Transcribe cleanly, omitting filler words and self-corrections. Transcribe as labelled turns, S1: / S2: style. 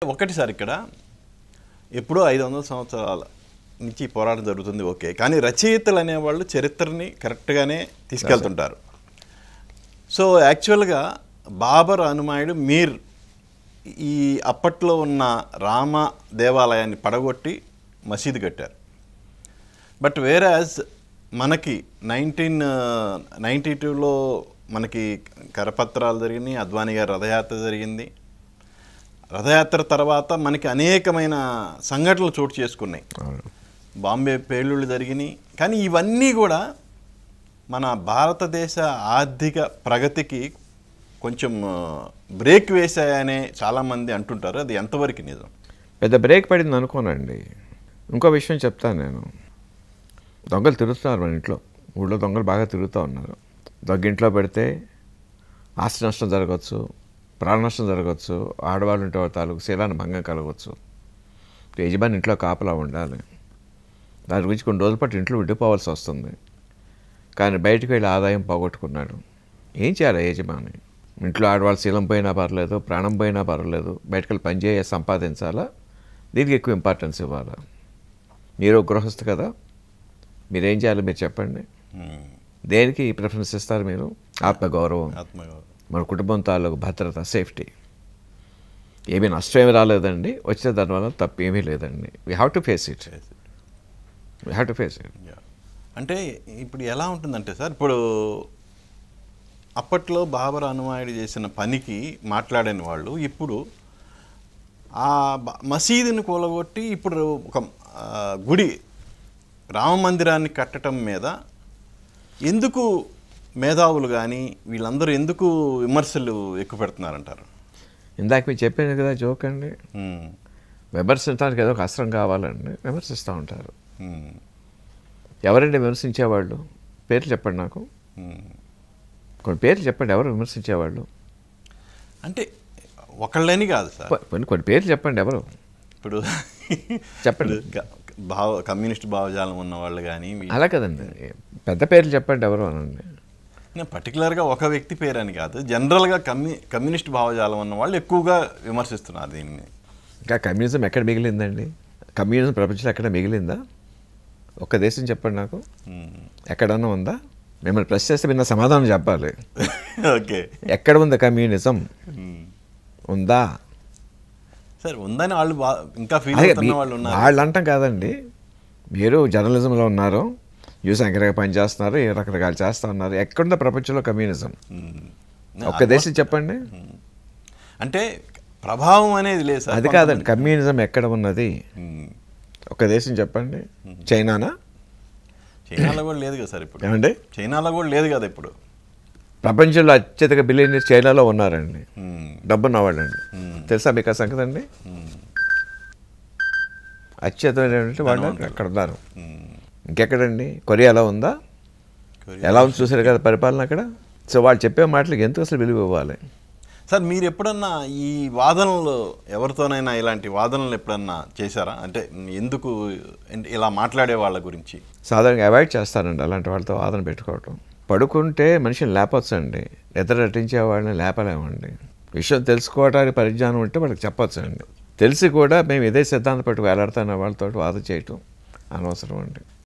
S1: ఒకటి సార్ ఇక్కడ ఎప్పుడో 500 సంవత్సరాల నుంచి ఈ పోరాటం జరుగుతుంది ఓకే. కానీ రచయితలు అనేవాళ్ళు చరిత్రని కరెక్ట్గానే తీసుకెళ్తుంటారు. సో యాక్చువల్గా బాబర్ అనుమాయుడు మీర్ ఈ అప్పట్లో ఉన్న రామ దేవాలయాన్ని పడగొట్టి మసీదు కట్టారు. బట్ వేరాజ్ మనకి 1992లో మనకి కరపత్రాలు జరిగినాయి, అద్వానీ గారి రథయాత్ర జరిగింది. రథయాత్ర తర్వాత మనకి అనేకమైన సంఘటనలు చోటు చేసుకున్నాయి, బాంబే పేలుళ్ళు జరిగినాయి. కానీ ఇవన్నీ కూడా మన భారతదేశ ఆర్థిక ప్రగతికి కొంచెం బ్రేక్ వేసాయనే చాలామంది అంటుంటారు. అది ఎంతవరకు నిజం?
S2: పెద్ద బ్రేక్ పడింది అనుకోనండి. ఇంకో విషయం చెప్తాను నేను. దొంగలు తిరుగుతున్నారు మన ఇంట్లో, ఊళ్ళో దొంగలు బాగా తిరుగుతూ ఉన్నారు. ఇంట్లో పెడితే ఆస్తి నష్టం జరగవచ్చు, ప్రాణ నష్టం జరగవచ్చు, ఆడవాళ్ళు ఉంటే తాలూకు శీలాన్ని భంగం కలగవచ్చు. యజమాని ఇంట్లో కాపలా ఉండాలి. దాని గురించి కొన్ని రోజుల పాటు ఇంట్లో ఉండిపోవాల్సి వస్తుంది. కానీ బయటకు వెళ్ళి ఆదాయం పోగొట్టుకున్నాడు. ఏం చేయాలి యజమాని? ఇంట్లో ఆడవాళ్ళ శీలం పోయినా పర్లేదు, ప్రాణం పోయినా పర్లేదు, బయటకు వెళ్ళి పనిచేయ సంపాదించాలా? దీనికి ఎక్కువ ఇంపార్టెన్స్ ఇవ్వాలా? మీరు గృహస్థ కదా, మీరేం చేయాలి మీరు చెప్పండి. దేనికి ప్రిఫరెన్స్ ఇస్తారు మీరు? ఆత్మగౌరవం, మన కుటుంబం తాలూకు భద్రత, సేఫ్టీ. ఏమీ నష్టం ఏమీ రాలేదండి, వచ్చే దానివల్ల తప్పు ఏమీ లేదండి. We have to face it.
S1: అంటే ఇప్పుడు ఎలా ఉంటుందంటే సార్, ఇప్పుడు అప్పట్లో బాబర్ అనుమాయుడు చేసిన పనికి మాట్లాడని వాళ్ళు ఇప్పుడు ఆ మసీదుని కూలగొట్టి ఇప్పుడు ఒక గుడి రామ మందిరాన్ని కట్టడం మీద ఎందుకు మేధావులు కానీ వీళ్ళందరూ ఎందుకు విమర్శలు ఎక్కువ పెడుతున్నారంటారు?
S2: ఇందాక మీరు చెప్పాను కదా జోక్ అండి, విమర్శించడానికి ఏదో ఒక అస్త్రం కావాలండి, విమర్శిస్తూ ఉంటారు. ఎవరండి విమర్శించేవాళ్ళు? పేర్లు చెప్పండి నాకు. కొన్ని పేర్లు చెప్పండి, ఎవరు విమర్శించేవాళ్ళు?
S1: అంటే ఒకళ్ళని కాదు సార్,
S2: కొన్ని పేర్లు చెప్పండి ఎవరు.
S1: ఇప్పుడు
S2: చెప్పండి.
S1: కమ్యూనిస్ట్ భావజాలం ఉన్న వాళ్ళు కానీ
S2: అలా కదండి, పెద్ద పేర్లు చెప్పండి ఎవరు అనండి.
S1: నేను పర్టికులర్గా ఒక వ్యక్తి పేరు అని కాదు, జనరల్గా కమ్యూనిస్ట్ భావజాలం ఉన్న వాళ్ళు ఎక్కువగా విమర్శిస్తున్నారు దీన్ని.
S2: ఇంకా కమ్యూనిజం ఎక్కడ మిగిలిందండి? కమ్యూనిజం ప్రపంచంలో ఎక్కడ మిగిలిందా? ఒక్క దేశం చెప్పండి నాకు, ఎక్కడన్నా ఉందా? మిమ్మల్ని ప్రశ్న చేస్తే మీరు సమాధానం చెప్పాలి.
S1: ఓకే,
S2: ఎక్కడ ఉంది కమ్యూనిజం? ఉందా?
S1: సరే ఉందని వాళ్ళు ఇంకా ఫీల్ అవుతున్న వాళ్ళు ఉన్నారు.
S2: వాళ్ళు అంటాం కాదండి, మీరు జర్నలిజంలో ఉన్నారు, న్యూస్ యాంకర్గా పనిచేస్తున్నారు, ఏ రకరకాలు చేస్తూ ఉన్నారు. ఎక్కడుందో ప్రపంచంలో కమ్యూనిజం? ఒక్క దేశం చెప్పండి.
S1: అంటే ప్రభావం అనేది లేదు సార్.
S2: అది కాదండి, కమ్యూనిజం ఎక్కడ ఉన్నది? ఒక దేశం చెప్పండి. చైనానా?
S1: చైనాలో కూడా లేదు కదా సార్ ఇప్పుడు.
S2: ఏమండి?
S1: చైనాలో కూడా లేదు కదా ఇప్పుడు.
S2: ప్రపంచంలో అత్యధిక బిలియనీర్స్ చైనాలో ఉన్నారండి, డబ్బున్న వాళ్ళండి. తెలుసా మీకు ఆ సంగతి అండి? అత్యధికమైనటువంటి వాళ్ళు అక్కడ ఉన్నారు. ఇంకెక్కడండి? కొరియాలో ఉందా? ఎలా ఉంది చూసారు కదా పరిపాలన అక్కడ. సో వాళ్ళు చెప్పే మాటలకి ఎందుకు అసలు విలువ ఇవ్వాలి?
S1: సార్ మీరు ఎప్పుడన్నా ఈ వాదనలు ఎవరితోనైనా ఇలాంటి వాదనలు ఎప్పుడన్నా చేశారా? అంటే ఎందుకు ఇలా మాట్లాడే వాళ్ళ గురించి?
S2: సాధారణంగా అవాయిడ్ చేస్తారండి అలాంటి వాళ్ళతో వాదన పెట్టుకోవటం. పడుకుంటే మనిషిని లేపొచ్చండి, నిద్ర నటించే వాళ్ళని లేపలేమండి. విషయం తెలుసుకోవడానికి పరిజ్ఞానం ఉంటే వాళ్ళకి చెప్పొచ్చండి. తెలిసి కూడా మేము ఇదే సిద్ధాంతం పట్టు వేలాడుతున్న వాళ్ళతో వాదన చేయటం అనవసరం అండి.